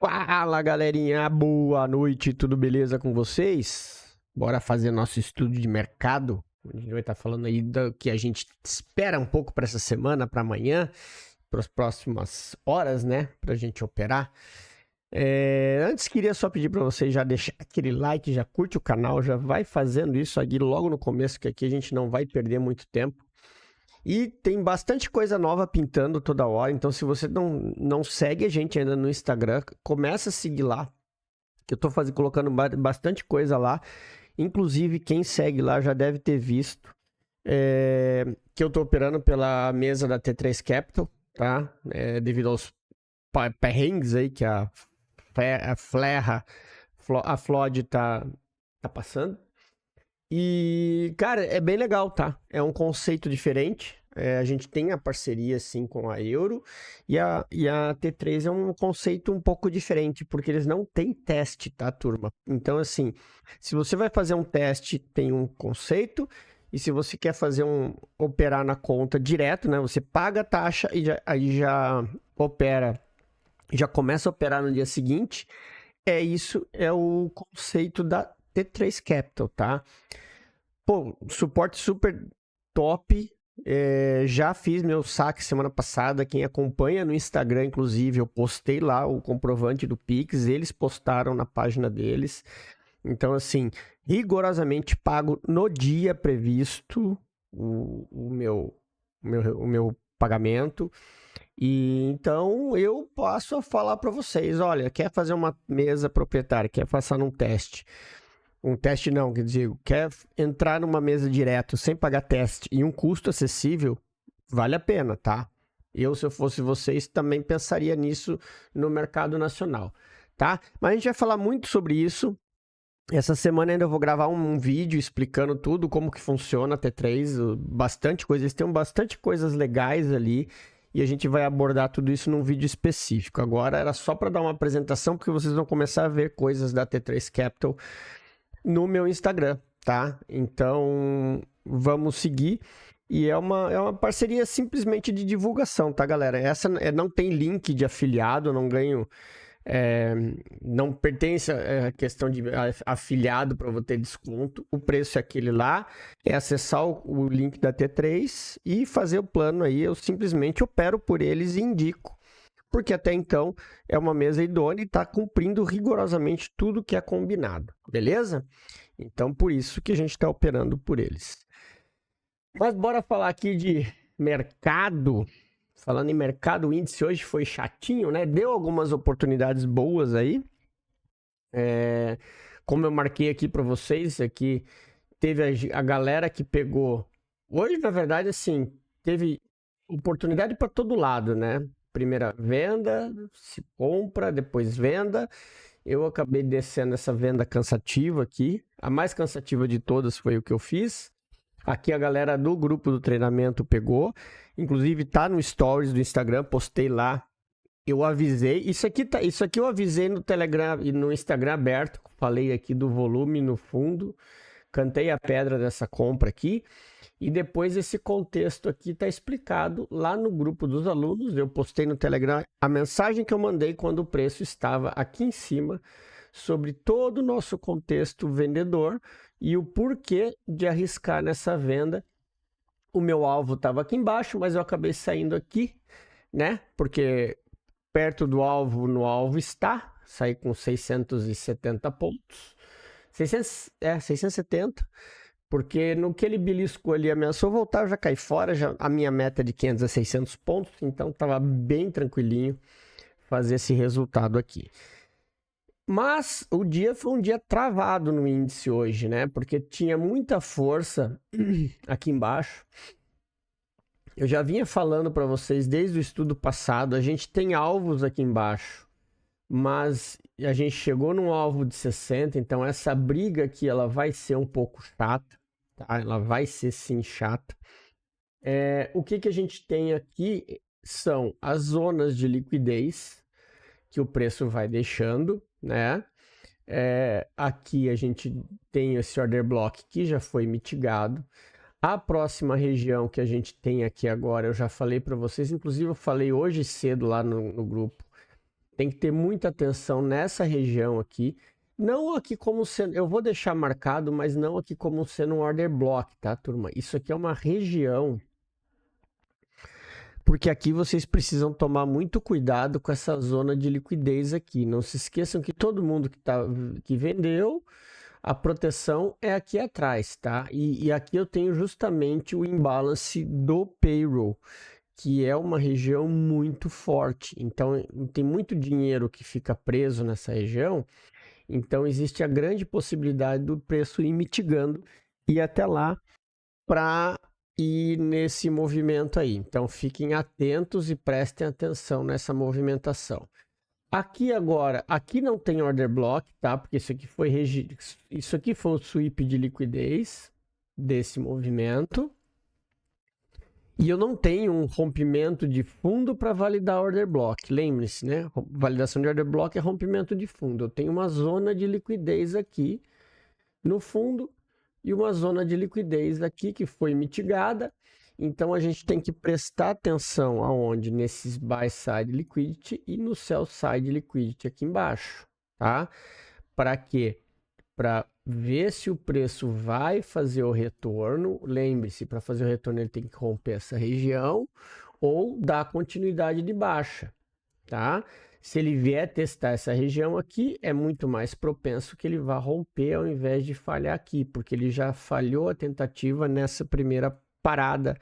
Fala, galerinha, boa noite, tudo beleza com vocês? Bora fazer nosso estudo de mercado. A gente vai estar falando aí do que a gente espera um pouco para essa semana, para amanhã, para as próximas horas, né, para a gente operar. Antes, queria só pedir para vocês já deixar aquele like, já curte o canal, já vai fazendo isso aqui logo no começo, que aqui a gente não vai perder muito tempo. E tem bastante coisa nova pintando toda hora, então se você não segue a gente ainda no Instagram, começa a seguir lá, que eu tô colocando bastante coisa lá. Inclusive, quem segue lá já deve ter visto que eu tô operando pela mesa da T3 Capital, tá? Devido aos perrengues aí que a Flood tá passando. E, cara, é bem legal, tá? É um conceito diferente. A gente tem a parceria, assim, com a Euro. E a T3 é um conceito um pouco diferente, porque eles não têm teste, tá, turma? Então, assim, se você vai fazer um teste, tem um conceito. E se você quer fazer operar na conta direto, né? Você paga a taxa e aí já opera, já começa a operar no dia seguinte. Isso é o conceito da T3 Capital, tá? Pô, suporte super top. Já fiz meu saque semana passada. Quem acompanha no Instagram, inclusive, eu postei lá o comprovante do Pix. Eles postaram na página deles. Então, assim, rigorosamente pago no dia previsto o meu pagamento. E então eu passo a falar para vocês: olha, quer fazer uma mesa proprietária, quer passar num teste. Um teste não, quer dizer, quer entrar numa mesa direto sem pagar teste e um custo acessível, vale a pena, tá? Se eu fosse vocês, também pensaria nisso no mercado nacional, tá? Mas a gente vai falar muito sobre isso. Essa semana ainda eu vou gravar um vídeo explicando tudo, como que funciona a T3, bastante coisa, eles têm bastante coisas legais ali. E a gente vai abordar tudo isso num vídeo específico. Agora era só para dar uma apresentação, porque vocês vão começar a ver coisas da T3 Capital no meu Instagram, tá? Então, vamos seguir. E é uma parceria simplesmente de divulgação, tá, galera? Essa não tem link de afiliado, não ganho... não pertence à questão de afiliado para você ter desconto. O preço é aquele lá, é acessar o link da T3 e fazer o plano aí. Eu simplesmente opero por eles e indico, porque até então é uma mesa idônea e está cumprindo rigorosamente tudo que é combinado, beleza? Então, por isso que a gente está operando por eles. Mas bora falar aqui de mercado. Falando em mercado, o índice hoje foi chatinho, né? Deu algumas oportunidades boas aí. Como eu marquei aqui para vocês, aqui teve a galera que pegou. Hoje, na verdade, assim, teve oportunidade para todo lado, né? Primeira venda, se compra, depois venda. Eu acabei descendo essa venda cansativa aqui. A mais cansativa de todas foi o que eu fiz. Aqui a galera do grupo do treinamento pegou. Inclusive tá no stories do Instagram, postei lá. Eu avisei. Isso aqui eu avisei no Telegram e no Instagram aberto. Falei aqui do volume no fundo. Cantei a pedra dessa compra aqui. E depois esse contexto aqui está explicado lá no grupo dos alunos. Eu postei no Telegram a mensagem que eu mandei quando o preço estava aqui em cima, sobre todo o nosso contexto vendedor e o porquê de arriscar nessa venda. O meu alvo estava aqui embaixo, mas eu acabei saindo aqui, né? Porque perto do alvo, no alvo está. Saí com 670 pontos. 670. Porque no que ele beliscou ali, ameaçou voltar, eu já caí fora. A minha meta é de 500 a 600 pontos, então estava bem tranquilinho fazer esse resultado aqui. Mas o dia foi um dia travado no índice hoje, né? Porque tinha muita força aqui embaixo. Eu já vinha falando para vocês desde o estudo passado, a gente tem alvos aqui embaixo, mas a gente chegou num alvo de 60, então essa briga aqui ela vai ser um pouco chata, tá? Ela vai ser sim chata. O que a gente tem aqui são as zonas de liquidez que o preço vai deixando, né? Aqui a gente tem esse order block que já foi mitigado. A próxima região que a gente tem aqui agora, eu já falei para vocês, inclusive eu falei hoje cedo lá no grupo, Tem que ter muita atenção nessa região aqui. Não aqui como sendo, eu vou deixar marcado, mas não aqui como sendo um order block, tá, turma? Isso aqui é uma região, porque aqui vocês precisam tomar muito cuidado com essa zona de liquidez aqui. Não se esqueçam que todo mundo que vendeu, a proteção é aqui atrás, tá? E aqui eu tenho justamente o imbalance do payroll, que é uma região muito forte. Então, tem muito dinheiro que fica preso nessa região. Então, existe a grande possibilidade do preço ir mitigando e até lá para ir nesse movimento aí. Então, fiquem atentos e prestem atenção nessa movimentação. Aqui agora, aqui não tem order block, tá? Porque isso aqui foi o sweep de liquidez desse movimento. E eu não tenho um rompimento de fundo para validar order block. Lembre-se, né? Validação de order block é rompimento de fundo. Eu tenho uma zona de liquidez aqui no fundo e uma zona de liquidez aqui que foi mitigada. Então a gente tem que prestar atenção aonde? Nesses buy side liquidity e no sell side liquidity aqui embaixo, tá? Para quê? Para ver se o preço vai fazer o retorno. Lembre-se, para fazer o retorno ele tem que romper essa região ou dar continuidade de baixa, tá? Se ele vier testar essa região aqui, é muito mais propenso que ele vá romper ao invés de falhar aqui, porque ele já falhou a tentativa nessa primeira parada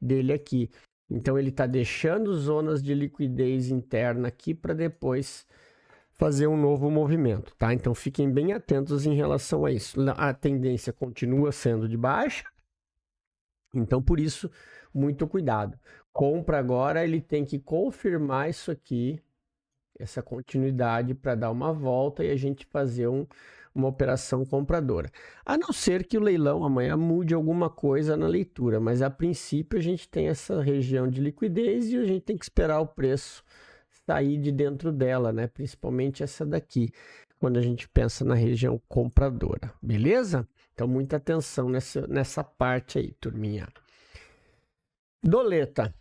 dele aqui. Então ele está deixando zonas de liquidez interna aqui para depois fazer um novo movimento, tá? Então fiquem bem atentos em relação a isso. A tendência continua sendo de baixa, então por isso muito cuidado. Compra agora, ele tem que confirmar isso aqui, essa continuidade para dar uma volta e a gente fazer uma operação compradora. A não ser que o leilão amanhã mude alguma coisa na leitura, mas a princípio a gente tem essa região de liquidez e a gente tem que esperar o preço sair de dentro dela, né? Principalmente essa daqui, quando a gente pensa na região compradora, beleza? Então muita atenção nessa parte aí, turminha. Doleta,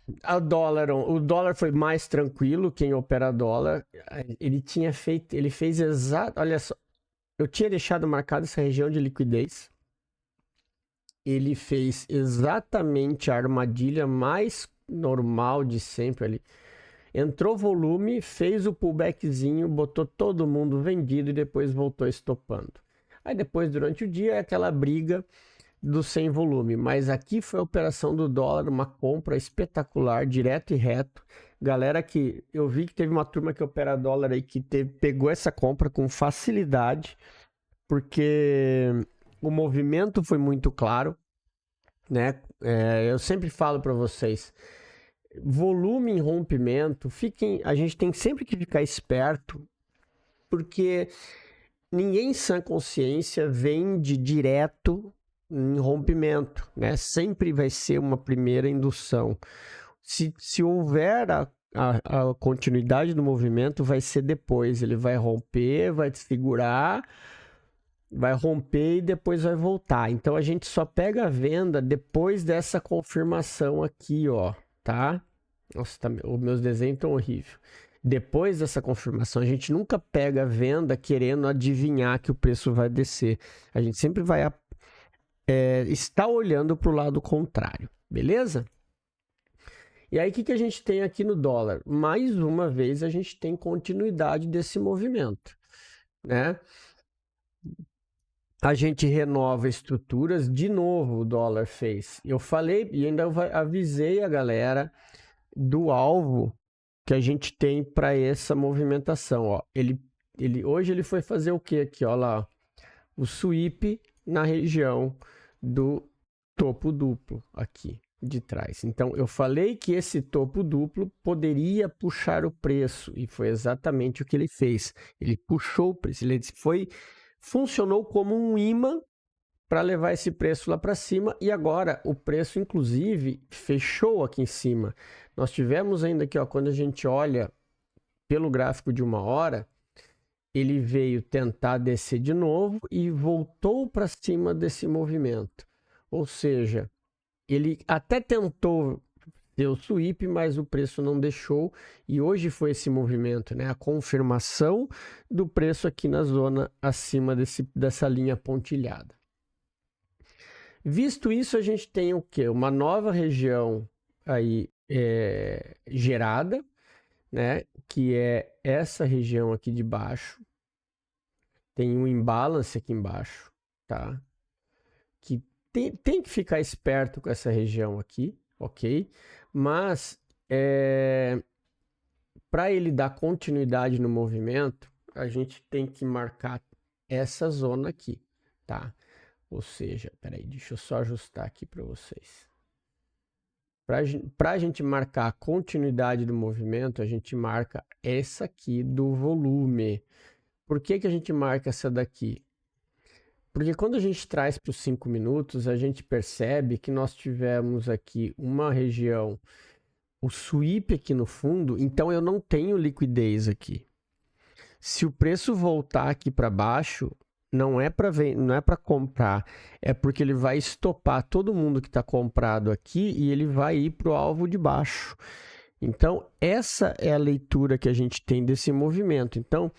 o dólar foi mais tranquilo. Quem opera dólar, ele fez exato, olha só, eu tinha deixado marcado essa região de liquidez. Ele fez exatamente a armadilha mais normal de sempre ali. Entrou volume, fez o pullbackzinho, botou todo mundo vendido e depois voltou estopando. Aí depois, durante o dia, é aquela briga do sem volume. Mas aqui foi a operação do dólar, uma compra espetacular, direto e reto. Galera que eu vi que teve uma turma que opera dólar aí que pegou essa compra com facilidade, porque o movimento foi muito claro, né? Eu sempre falo para vocês, volume em rompimento, a gente tem sempre que ficar esperto, porque ninguém em sã consciência vende direto em rompimento, né? Sempre vai ser uma primeira indução. Se houver a continuidade do movimento, vai ser depois. Ele vai romper, vai desfigurar, vai romper e depois vai voltar. Então a gente só pega a venda depois dessa confirmação aqui, ó, tá? Nossa, os meus desenhos estão horríveis. Depois dessa confirmação, a gente nunca pega a venda querendo adivinhar que o preço vai descer. A gente sempre vai estar olhando para o lado contrário, beleza? E aí, o que a gente tem aqui no dólar? Mais uma vez, a gente tem continuidade desse movimento, né? A gente renova estruturas, de novo o dólar fez. Eu falei e ainda avisei a galera do alvo que a gente tem para essa movimentação, ó. Hoje ele foi fazer o que aqui, ó lá, o sweep na região do topo duplo aqui de trás. Então eu falei que esse topo duplo poderia puxar o preço e foi exatamente o que ele fez. Ele puxou o preço, funcionou como um imã para levar esse preço lá para cima e agora o preço inclusive fechou aqui em cima. Nós tivemos ainda aqui, ó, quando a gente olha pelo gráfico de 1 hora, ele veio tentar descer de novo e voltou para cima desse movimento. Ou seja, ele até tentou ser o sweep, mas o preço não deixou. E hoje foi esse movimento, né? A confirmação do preço aqui na zona acima dessa linha pontilhada. Visto isso, a gente tem o quê? Uma nova região aí gerada, né? Que é essa região aqui de baixo. Tem um imbalance aqui embaixo, tá? Que tem que ficar esperto com essa região aqui, ok? Mas para ele dar continuidade no movimento, a gente tem que marcar essa zona aqui, tá? Ou seja, peraí, deixa eu só ajustar aqui para vocês. Para a gente marcar a continuidade do movimento, a gente marca essa aqui do volume. Por que que a gente marca essa daqui? Porque quando a gente traz para os 5 minutos, a gente percebe que nós tivemos aqui uma região, o sweep aqui no fundo, então eu não tenho liquidez aqui. Se o preço voltar aqui para baixo, não é para comprar, é porque ele vai estopar todo mundo que está comprado aqui e ele vai ir para o alvo de baixo. Então, essa é a leitura que a gente tem desse movimento. Então,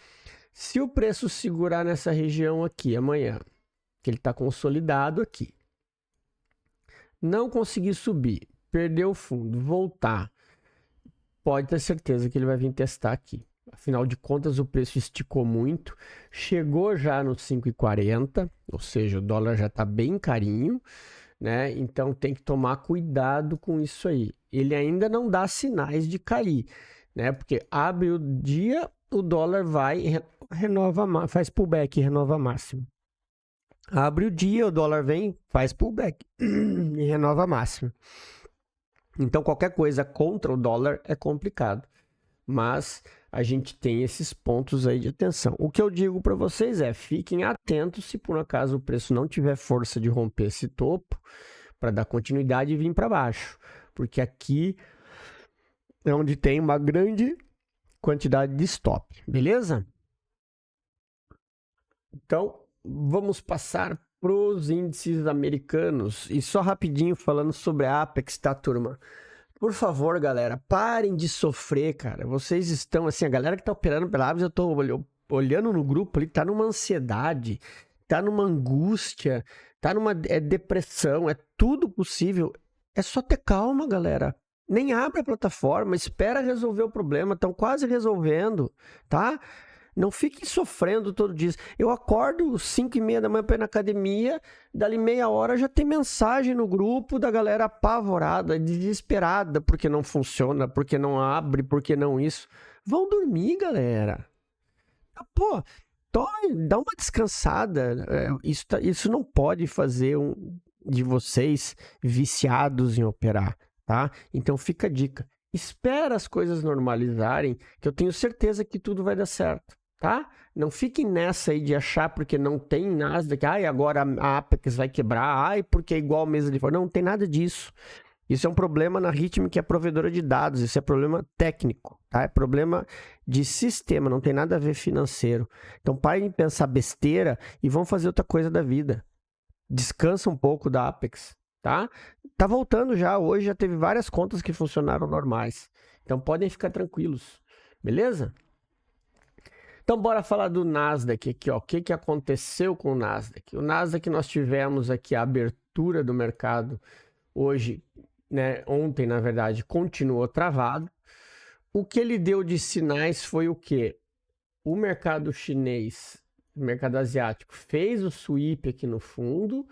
se o preço segurar nessa região aqui amanhã, que ele está consolidado aqui, não conseguir subir, perder o fundo, voltar, pode ter certeza que ele vai vir testar aqui. Afinal de contas, o preço esticou muito, chegou já nos 5,40, ou seja, o dólar já está bem carinho, né? Então tem que tomar cuidado com isso aí. Ele ainda não dá sinais de cair, né? Porque abre o dia, o dólar vai, faz pullback, renova máximo. Abre o dia, o dólar vem, faz pullback e renova máximo. Então qualquer coisa contra o dólar é complicado. Mas a gente tem esses pontos aí de atenção. O que eu digo para vocês é, fiquem atentos se por um acaso o preço não tiver força de romper esse topo, para dar continuidade e vir para baixo. Porque aqui é onde tem uma grande quantidade de stop, beleza? Então, vamos passar para os índices americanos. E só rapidinho falando sobre a Apex, tá, turma? Por favor, galera, parem de sofrer, cara. Vocês estão, assim, a galera que tá operando pela Apex, eu tô olhando no grupo ali, tá numa ansiedade, tá numa angústia, tá numa depressão, é tudo possível. É só ter calma, galera. Nem abre a plataforma, espera resolver o problema, estão quase resolvendo, tá? Não fiquem sofrendo todo dia. Eu acordo 5h30 da manhã para ir na academia, dali meia hora já tem mensagem no grupo da galera apavorada, desesperada, porque não funciona, porque não abre, porque não isso. Vão dormir, galera. Pô, dá uma descansada. Isso não pode fazer de vocês viciados em operar, tá? Então fica a dica. Espera as coisas normalizarem, que eu tenho certeza que tudo vai dar certo. Tá? Não fiquem nessa aí de achar porque não tem Nasdaq, agora a Apex vai quebrar, porque é igual mesa de fora. Não tem nada disso. Isso é um problema na Ritm, que é provedora de dados, isso é problema técnico, tá? É problema de sistema, não tem nada a ver financeiro. Então parem de pensar besteira e vão fazer outra coisa da vida. Descansa um pouco da Apex, tá? Tá voltando já, hoje já teve várias contas que funcionaram normais. Então podem ficar tranquilos, beleza? Então, bora falar do Nasdaq aqui, ó. O que aconteceu com o Nasdaq? O Nasdaq, nós tivemos aqui a abertura do mercado hoje, né? Ontem, na verdade, continuou travado. O que ele deu de sinais foi o quê? O mercado chinês, o mercado asiático, fez o sweep aqui no fundo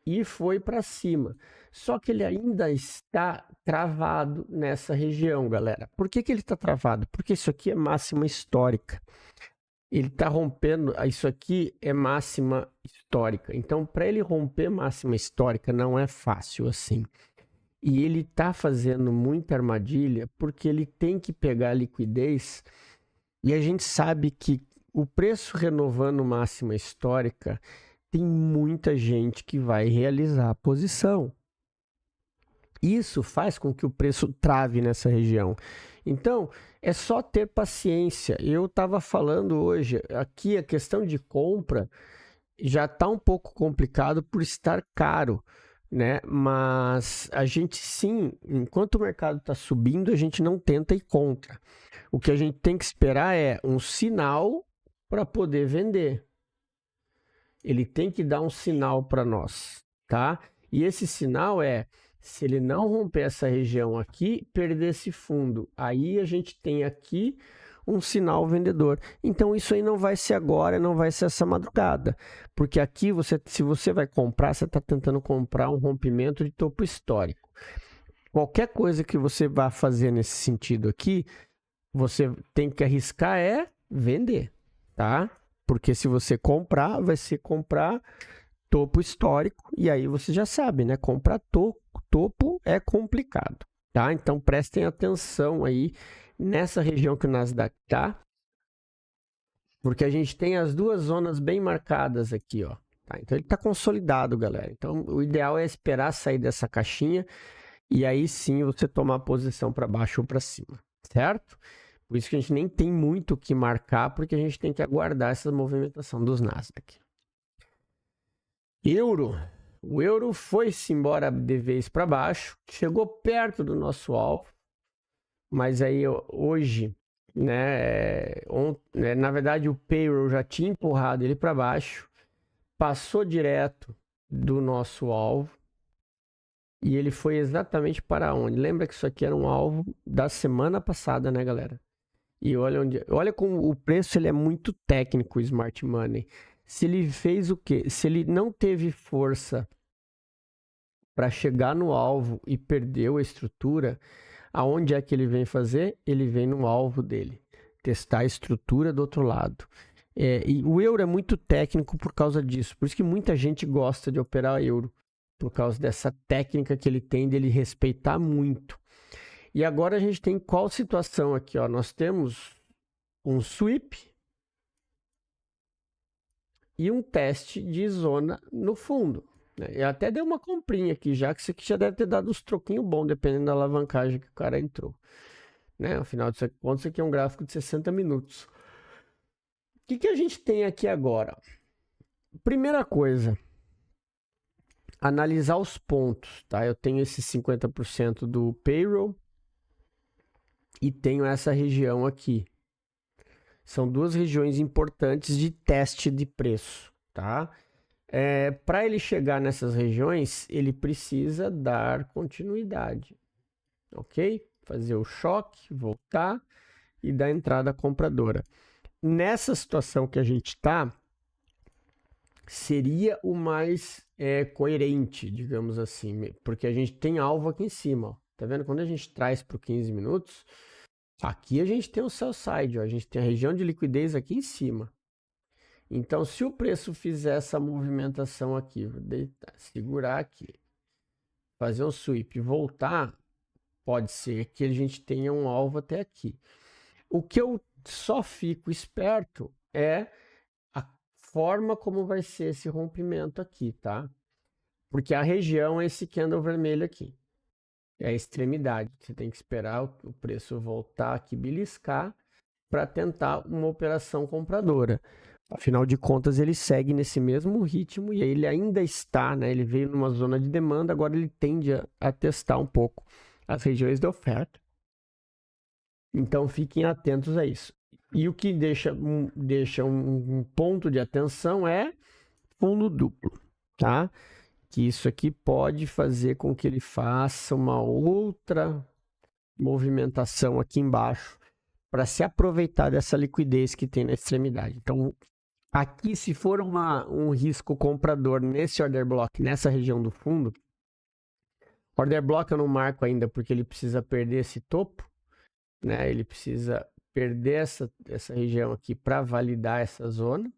e foi para cima. Só que ele ainda está travado nessa região, galera. Por que ele está travado? Porque isso aqui é máxima histórica. Ele está rompendo, isso aqui é máxima histórica. Então, para ele romper máxima histórica não é fácil assim. E ele está fazendo muita armadilha porque ele tem que pegar a liquidez. E a gente sabe que o preço renovando máxima histórica, tem muita gente que vai realizar a posição. Isso faz com que o preço trave nessa região. Então, é só ter paciência. Eu estava falando hoje, aqui a questão de compra já está um pouco complicado por estar caro, né? Mas a gente sim, enquanto o mercado está subindo, a gente não tenta ir contra. O que a gente tem que esperar é um sinal para poder vender. Ele tem que dar um sinal para nós, tá? E esse sinal é, se ele não romper essa região aqui, perder esse fundo. Aí a gente tem aqui um sinal vendedor. Então isso aí não vai ser agora, não vai ser essa madrugada. Porque aqui, se você vai comprar, você está tentando comprar um rompimento de topo histórico. Qualquer coisa que você vá fazer nesse sentido aqui, você tem que arriscar é vender, tá? Porque se você comprar, vai ser comprar topo histórico, e aí você já sabe, né? Comprar topo é complicado, tá? Então prestem atenção aí nessa região que o Nasdaq tá, porque a gente tem as duas zonas bem marcadas aqui, ó. Tá? Então ele está consolidado, galera. Então o ideal é esperar sair dessa caixinha e aí sim você tomar a posição para baixo ou para cima, certo? Por isso que a gente nem tem muito o que marcar, porque a gente tem que aguardar essa movimentação dos Nasdaq. Euro. O euro foi-se embora de vez para baixo, chegou perto do nosso alvo, mas aí hoje, né, na verdade o payroll já tinha empurrado ele para baixo, passou direto do nosso alvo e ele foi exatamente para onde? Lembra que isso aqui era um alvo da semana passada, né, galera? E olha como o preço ele é muito técnico, o Smart Money. Se ele fez o quê? Se ele não teve força para chegar no alvo e perdeu a estrutura, aonde é que ele vem fazer? Ele vem no alvo dele, testar a estrutura do outro lado. E o euro é muito técnico por causa disso. Por isso que muita gente gosta de operar euro, por causa dessa técnica que ele tem de ele respeitar muito. E agora a gente tem qual situação aqui? Ó? Nós temos um sweep e um teste de zona no fundo. Né? Eu até dei uma comprinha aqui já, que isso aqui já deve ter dado uns troquinhos bons, dependendo da alavancagem que o cara entrou. Né? Afinal de contas, isso aqui é um gráfico de 60 minutos. O que a gente tem aqui agora? Primeira coisa, analisar os pontos. Tá? Eu tenho esse 50% do payroll e tenho essa região aqui. São duas regiões importantes de teste de preço, tá? Para ele chegar nessas regiões, ele precisa dar continuidade, ok? Fazer o choque, voltar e dar entrada compradora. Nessa situação que a gente está, seria o mais coerente, digamos assim, porque a gente tem alvo aqui em cima, ó. Tá vendo? Quando a gente traz para 15 minutos, aqui a gente tem o sell side, ó, a gente tem a região de liquidez aqui em cima. Então, se o preço fizer essa movimentação aqui, vou deitar, segurar aqui, fazer um sweep e voltar, pode ser que a gente tenha um alvo até aqui. O que eu só fico esperto é a forma como vai ser esse rompimento aqui, tá? Porque a região é esse candle vermelho aqui. É a extremidade. Você tem que esperar o preço voltar aqui, beliscar, para tentar uma operação compradora. Afinal de contas, ele segue nesse mesmo ritmo e ele ainda está, né? Ele veio numa zona de demanda, agora ele tende a testar um pouco as regiões de oferta. Então, fiquem atentos a isso. E o que deixa um ponto de atenção é fundo duplo, tá? Que isso aqui pode fazer com que ele faça uma outra movimentação aqui embaixo para se aproveitar dessa liquidez que tem na extremidade. Então, aqui, se for um risco comprador nesse order block, nessa região do fundo, order block eu não marco ainda porque ele precisa perder esse topo, né? Ele precisa perder essa região aqui para validar essa zona.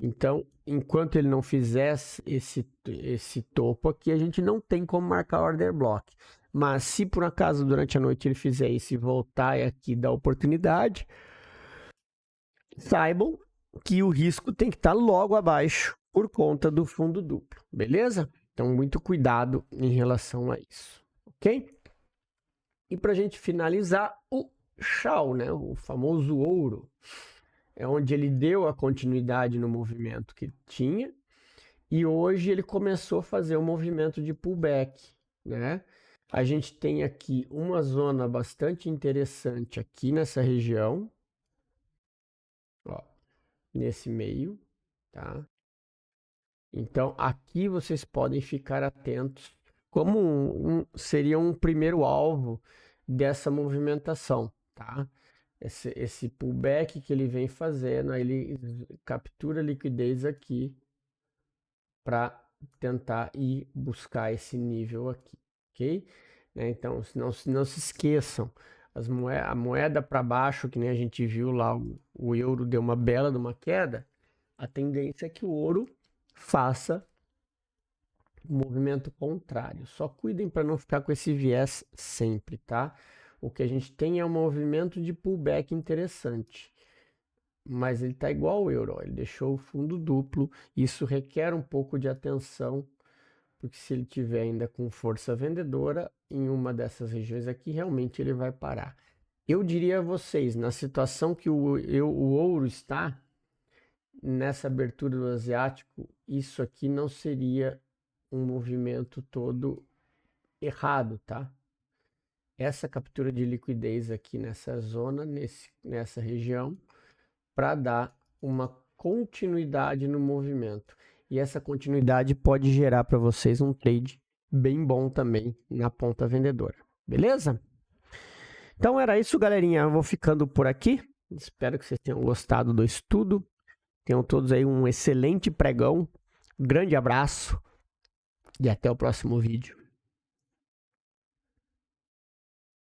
Então, enquanto ele não fizer esse topo aqui, a gente não tem como marcar order block. Mas se por acaso durante a noite ele fizer isso e voltar aqui da oportunidade, saibam que o risco tem que estar logo abaixo por conta do fundo duplo, beleza? Então, muito cuidado em relação a isso, ok? E para a gente finalizar, o Shao, né? O famoso ouro. É onde ele deu a continuidade no movimento que tinha E hoje ele começou a fazer um movimento de pullback, né? A gente tem aqui uma zona bastante interessante aqui nessa região, ó, nesse meio, tá? Então aqui vocês podem ficar atentos, como seria um primeiro alvo dessa movimentação, tá? Esse pullback que ele vem fazendo, aí ele captura liquidez aqui para tentar ir buscar esse nível aqui, ok? Então, não se esqueçam, a moeda para baixo, que nem a gente viu lá, o euro deu uma bela de uma queda, a tendência é que o ouro faça um movimento contrário. Só cuidem para não ficar com esse viés sempre, tá? O que a gente tem é um movimento de pullback interessante. Mas ele está igual ao euro, ó, ele deixou o fundo duplo. Isso requer um pouco de atenção, porque se ele tiver ainda com força vendedora em uma dessas regiões aqui, realmente ele vai parar. Eu diria a vocês, na situação que o ouro está, nessa abertura do asiático, isso aqui não seria um movimento todo errado, tá? Essa captura de liquidez aqui nessa zona, nessa região, para dar uma continuidade no movimento. E essa continuidade pode gerar para vocês um trade bem bom também na ponta vendedora. Beleza? Então era isso, galerinha. Eu vou ficando por aqui. Espero que vocês tenham gostado do estudo. Tenham todos aí um excelente pregão. Grande abraço e até o próximo vídeo.